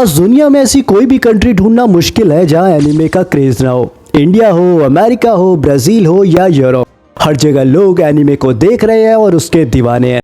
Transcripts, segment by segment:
आज दुनिया में ऐसी कोई भी कंट्री ढूंढना मुश्किल है जहां एनिमे का क्रेज ना हो। इंडिया हो, अमेरिका हो, ब्राजील हो या यूरोप, हर जगह लोग एनिमे को देख रहे हैं और उसके दीवाने हैं।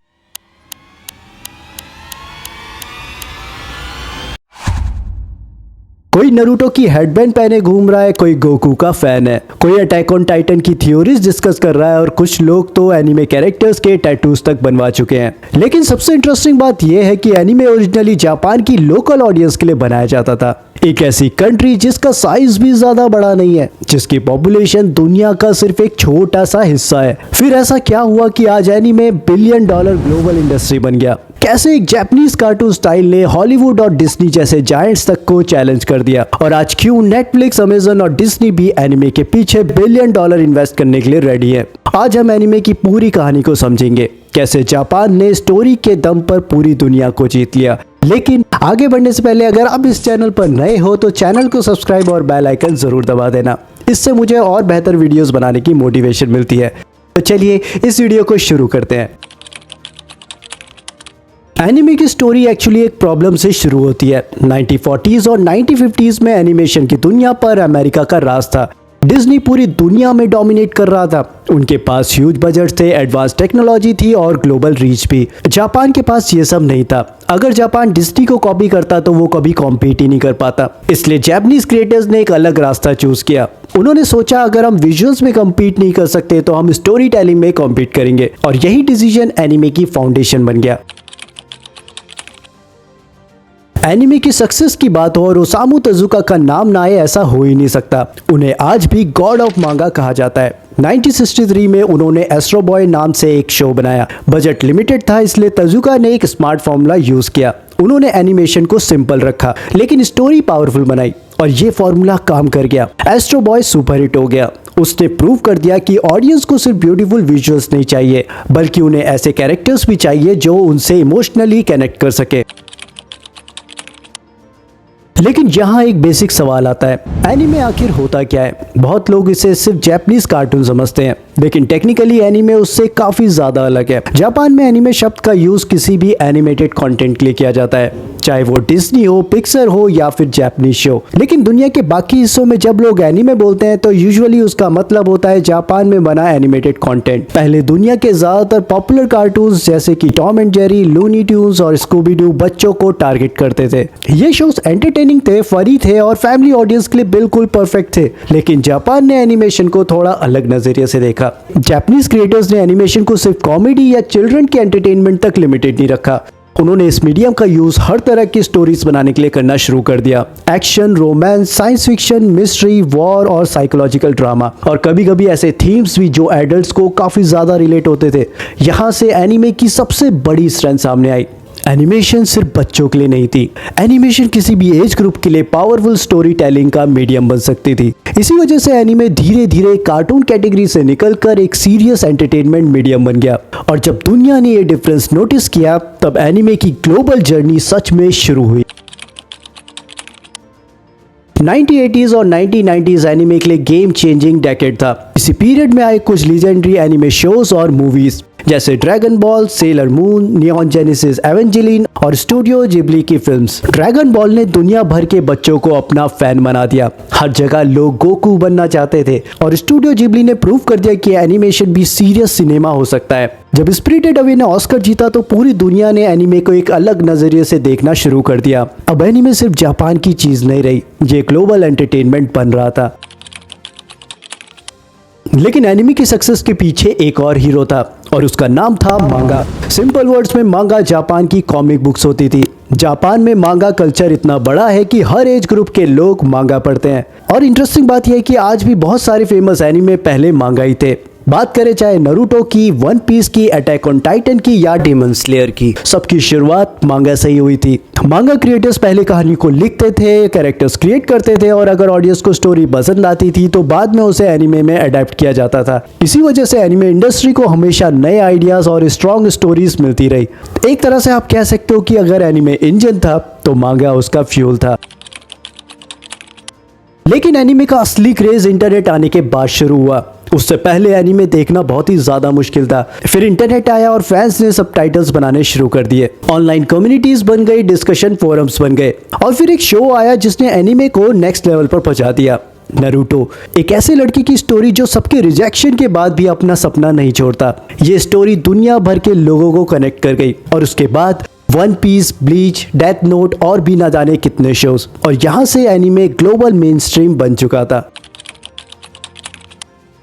कोई नरूटो की हेडबैंड पहने घूम रहा है, कोई गोकू का फैन है, कोई अटैक ऑन टाइटन की थ्योरीज डिस्कस कर रहा है और कुछ लोग तो एनिमे कैरेक्टर्स के टैटूज तक बनवा चुके हैं। लेकिन सबसे इंटरेस्टिंग बात यह है कि एनिमे ओरिजिनली जापान की लोकल ऑडियंस के लिए बनाया जाता था। एक ऐसी कंट्री जिसका साइज भी ज्यादा बड़ा नहीं है, जिसकी पॉपुलेशन दुनिया का सिर्फ एक छोटा सा हिस्सा है। फिर ऐसा क्या हुआ कि आज एनिमे $1 बिलियन ग्लोबल इंडस्ट्री बन गया? कैसे एक जापानीज कार्टून स्टाइल ने हॉलीवुड और डिज्नी जैसे जायंट्स तक को चैलेंज कर दिया? और आज क्यों नेटफ्लिक्स, अमेजन और डिज्नी भी एनिमे के पीछे $1 बिलियन इन्वेस्ट करने के लिए रेडी है? आज हम एनिमे की पूरी कहानी को समझेंगे, कैसे जापान ने स्टोरी के दम पर पूरी दुनिया को जीत लिया। लेकिन आगे बढ़ने से पहले अगर आप इस चैनल पर नए हो तो चैनल को सब्सक्राइब और बेल आइकन जरूर दबा देना। इससे मुझे और बेहतर वीडियोस बनाने की मोटिवेशन मिलती है। तो चलिए इस वीडियो को शुरू करते हैं। एनिमे की स्टोरी एक्चुअली एक प्रॉब्लम से शुरू होती है। 1940s और 1950s में एनिमेशन की दुनिया पर अमेरिका का राज था। डिज्नी पूरी दुनिया में डोमिनेट कर रहा था। उनके पास ह्यूज बजट थे, एडवांस टेक्नोलॉजी थी और ग्लोबल रीच भी। जापान के पास ये सब नहीं था। अगर जापान डिज्नी को कॉपी करता तो वो कभी कॉम्पीट ही नहीं कर पाता। इसलिए जापानीज क्रिएटर्स ने एक अलग रास्ता चूज किया। उन्होंने सोचा अगर हम विजुअल्स में कम्पीट नहीं कर सकते तो हम स्टोरी टेलिंग में कॉम्पीट करेंगे, और यही डिसीजन एनिमे की फाउंडेशन बन गया। एनिमे की सक्सेस की बात हो और ओसामू तेजुका का नाम ना आए ऐसा हो ही नहीं सकता। उन्हें आज भी गॉड ऑफ मांगा कहा जाता है। 1963 में उन्होंने एस्ट्रो बॉय नाम से एक शो बनाया। बजट लिमिटेड था, इसलिए तेजुका ने एक स्मार्ट फॉर्मूला यूज किया। उन्होंने एनिमेशन को सिंपल रखा लेकिन स्टोरी पावरफुल बनाई, और ये फॉर्मूला काम कर गया। एस्ट्रो बॉय सुपरहिट हो गया। उसने प्रूव कर दिया कि ऑडियंस को सिर्फ ब्यूटीफुल विजुअल्स नहीं चाहिए, बल्कि उन्हें ऐसे कैरेक्टर्स भी चाहिए जो उनसे इमोशनली कनेक्ट कर सके। लेकिन यहाँ एक बेसिक सवाल आता है, एनिमे आखिर होता क्या है? बहुत लोग इसे सिर्फ जापानीज कार्टून समझते हैं, लेकिन टेक्निकली एनिमे उससे काफी ज्यादा अलग है। जापान में एनिमे शब्द का यूज किसी भी एनिमेटेड कंटेंट के लिए किया जाता है, चाहे वो डिज्नी हो, पिक्सर हो या फिर जापानीज शो। लेकिन दुनिया के बाकी हिस्सों में जब लोग एनिमे बोलते हैं तो यूजुअली उसका मतलब होता है जापान में बना एनिमेटेड कंटेंट। पहले दुनिया के ज्यादातर पॉपुलर कार्टून्स जैसे कि Tom and Jerry, Looney Tunes और स्कूबी डू बच्चों को टारगेट करते थे। ये शोज एंटरटेनिंग थे, फनी थे और फैमिली ऑडियंस के लिए बिल्कुल परफेक्ट थे। लेकिन जापान ने एनिमेशन को थोड़ा अलग नजरिए से देखा। जापानीज क्रिएटर्स ने एनिमेशन को सिर्फ कॉमेडी या चिल्ड्रन के एंटरटेनमेंट तक लिमिटेड नहीं रखा। उन्होंने इस मीडियम का यूज हर तरह की स्टोरीज बनाने के लिए करना शुरू कर दिया। Action, romance, science fiction, mystery, war और साइकोलॉजिकल ड्रामा, और कभी कभी ऐसे थीम्स भी जो एडल्ट्स को काफी ज्यादा रिलेट होते थे। यहाँ से एनिमे की सबसे बड़ी स्ट्रेंथ सामने आई। एनिमेशन सिर्फ बच्चों के लिए नहीं थी। एनिमेशन किसी भी एज ग्रुप के लिए पावरफुल स्टोरी टेलिंग का मीडियम बन सकती थी। इसी वजह से एनिमे धीरे धीरे कार्टून कैटेगरी से निकलकर एक सीरियस एंटरटेनमेंट मीडियम बन गया। और जब दुनिया ने ये डिफरेंस नोटिस किया तब एनिमे की ग्लोबल जर्नी सच में शुरू हुई। 1980s और 1990s एनिमे के लिए गेम चेंजिंग डेकेड था। इसी पीरियड में आए कुछ लीजेंडरी एनिमे शोज और मूवीज जैसे Dragon Ball, Sailor Moon, Neon Genesis Evangelion और स्टूडियो जिब्ली की फिल्म्स। ड्रैगन बॉल ने दुनिया भर के बच्चों को अपना फैन बना दिया। हर जगह लोग गोकू बनना चाहते थे, और स्टूडियो जिब्ली ने प्रूव कर दिया कि एनिमेशन भी सीरियस सिनेमा हो सकता है। जब स्पिरिटेड अवे ने ऑस्कर जीता तो पूरी दुनिया ने एनिमे को एक अलग नजरिए से देखना शुरू कर दिया। अब एनिमे सिर्फ जापान की चीज नहीं रही, ये ग्लोबल एंटरटेनमेंट बन रहा था। लेकिन एनिमे की सक्सेस के पीछे एक और हीरो था, और उसका नाम था मांगा। सिंपल वर्ड्स में मांगा जापान की कॉमिक बुक्स होती थी। जापान में मांगा कल्चर इतना बड़ा है कि हर एज ग्रुप के लोग मांगा पढ़ते हैं। और इंटरेस्टिंग बात यह है कि आज भी बहुत सारे फेमस एनिमे पहले मांगा ही थे। बात करें चाहे नरूटो की, वन पीस की, अटैक ऑन टाइटन की या डेमन स्लेयर की, सबकी शुरुआत मांगा से ही हुई थी। मांगा क्रिएटर्स पहले कहानी को लिखते थे, कैरेक्टर्स क्रिएट करते थे, और अगर ऑडियंस को स्टोरी पसंद आती थी तो बाद में उसे एनिमे में अडेप्ट किया जाता था। इसी वजह से एनिमे इंडस्ट्री को हमेशा नए आइडियाज और स्ट्रॉन्ग स्टोरीज मिलती रही। एक तरह से आप कह सकते हो कि अगर एनिमे इंजन था तो मांगा उसका फ्यूल था। लेकिन एनिमे का असली क्रेज इंटरनेट आने के बाद शुरू हुआ। उससे पहले एनीमे देखना बहुत ही ज्यादा मुश्किल था। फिर इंटरनेट आया और फैंस ने सबटाइटल्स बनाने शुरू कर दिए, ऑनलाइन कम्युनिटीज बन गई, डिस्कशन फोरम्स बन गए और फिर एक शो आया जिसने एनीमे को नेक्स्ट लेवल पर पहुंचा दिया। नारुतो, एक ऐसे लड़की की स्टोरी जो सबके रिजेक्शन के बाद भी अपना सपना नहीं छोड़ता। ये स्टोरी दुनिया भर के लोगों को कनेक्ट कर गई और उसके बाद One Piece, Bleach, Death Note और भी ना जाने कितने शोज, और यहाँ से एनीमे ग्लोबल मेन स्ट्रीम बन चुका था।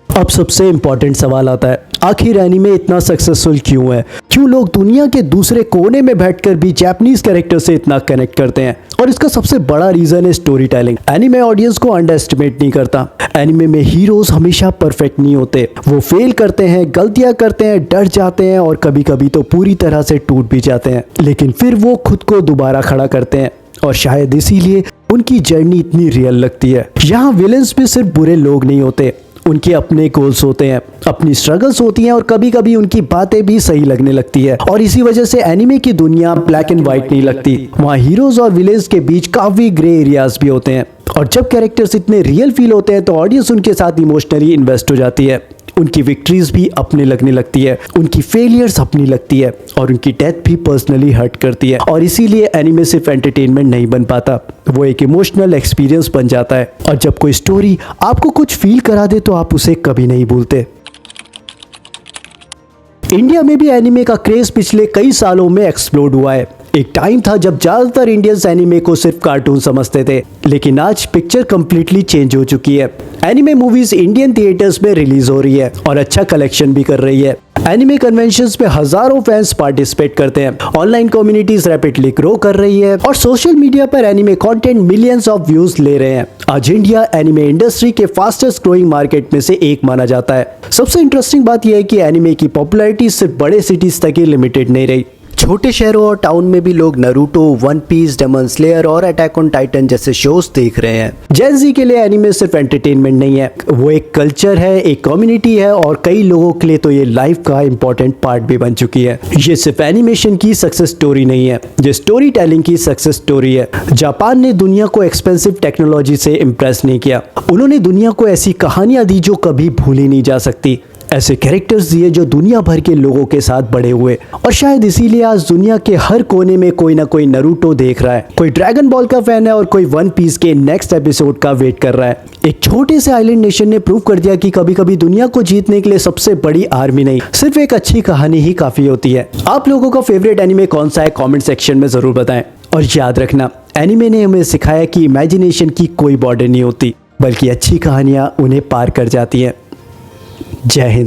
अब सबसे इंपॉर्टेंट सवाल आता है, आखिर एनीमे इतना सक्सेसफुल क्यों है? क्यों लोग दुनिया के दूसरे कोने में बैठकर भी जापानीज कैरेक्टर से इतना कनेक्ट करते हैं? और इसका सबसे बड़ा रीजन है स्टोरी टेलिंग। एनीमे ऑडियंस को अंडर एस्टिमेट नहीं करता। एनीमे में हीरोज हमेशा परफेक्ट नहीं होते, वो फेल करते हैं, गलतियां करते हैं, डर जाते हैं और कभी कभी तो पूरी तरह से टूट भी जाते हैं, लेकिन फिर वो खुद को दोबारा खड़ा करते हैं और शायद इसीलिए उनकी जर्नी इतनी रियल लगती है। यहाँ विलेंस भी सिर्फ बुरे लोग नहीं होते, उनके अपने गोल्स होते हैं, अपनी स्ट्रगल्स होती हैं और कभी कभी उनकी बातें भी सही लगने लगती है। और इसी वजह से एनीमे की दुनिया ब्लैक एंड व्हाइट नहीं लगती, वहाँ हीरोज और विलेंस के बीच काफी ग्रे एरियाज भी होते हैं। और जब कैरेक्टर्स इतने रियल फील होते हैं तो ऑडियंस उनके साथ इमोशनली इन्वेस्ट हो जाती है। उनकी विक्ट्रीज भी अपने लगने लगती है, उनकी फेलियर्स अपनी लगती है और उनकी डेथ भी पर्सनली हर्ट करती है। और इसीलिए एनीमे सिर्फ एंटरटेनमेंट नहीं बन पाता, वो एक इमोशनल एक्सपीरियंस बन जाता है। और जब कोई स्टोरी आपको कुछ फील करा दे तो आप उसे कभी नहीं भूलते। इंडिया में भी एनीमे का क्रेज पिछले कई सालों में एक्सप्लोड हुआ है। एक टाइम था जब ज्यादातर इंडियंस एनीमे को सिर्फ कार्टून समझते थे, लेकिन आज पिक्चर कंप्लीटली चेंज हो चुकी है। एनीमे मूवीज इंडियन थिएटर्स में रिलीज हो रही है और अच्छा कलेक्शन भी कर रही है। एनीमे कन्वेंशंस पे हजारों फैंस पार्टिसिपेट करते हैं, ऑनलाइन कम्युनिटीज रैपिडली ग्रो कर रही है और सोशल मीडिया पर anime content millions of views ले रहे हैं। आज इंडिया एनीमे इंडस्ट्री के फास्टेस्ट ग्रोइंग मार्केट में से एक माना जाता है। सबसे इंटरेस्टिंग बात यह है कि एनीमे की पॉपुलैरिटी सिर्फ बड़े सिटीज तक ही लिमिटेड नहीं रही, छोटे शहरों और टाउन में भी लोग Naruto, One Piece, Demon Slayer और अटैक ऑन टाइटन जैसे शोज देख रहे हैं। जेन ज़ी के लिए एनीमे सिर्फ एंटरटेनमेंट नहीं है, वो एक कल्चर है, एक कम्युनिटी है और कई लोगों के लिए तो ये लाइफ का इंपॉर्टेंट पार्ट भी बन चुकी है। ये सिर्फ एनिमेशन की सक्सेस स्टोरी नहीं है, ये स्टोरी टेलिंग की सक्सेस स्टोरी है। जापान ने दुनिया को एक्सपेंसिव टेक्नोलॉजी से इम्प्रेस नहीं किया, उन्होंने दुनिया को ऐसी कहानियां दी जो कभी भूली नहीं जा सकती, ऐसे कैरेक्टर्स दिए जो दुनिया भर के लोगों के साथ बड़े हुए। और शायद इसीलिए आज दुनिया के हर कोने में कोई ना कोई नारुतो देख रहा है, कोई ड्रैगन बॉल का फैन है और कोई वन पीस के नेक्स्ट एपिसोड का वेट कर रहा है। एक छोटे से आइलैंड नेशन ने प्रूव कर दिया कि कभी कभी दुनिया को जीतने के लिए सबसे बड़ी आर्मी नहीं, सिर्फ एक अच्छी कहानी ही काफी होती है। आप लोगों का फेवरेट एनीमे कौन सा है कमेंट सेक्शन में जरूर बताएं। और याद रखना, एनीमे ने हमें सिखाया कि इमेजिनेशन की कोई बॉर्डर नहीं होती, बल्कि अच्छी कहानियां उन्हें पार कर जाती हैं। जय हिंद।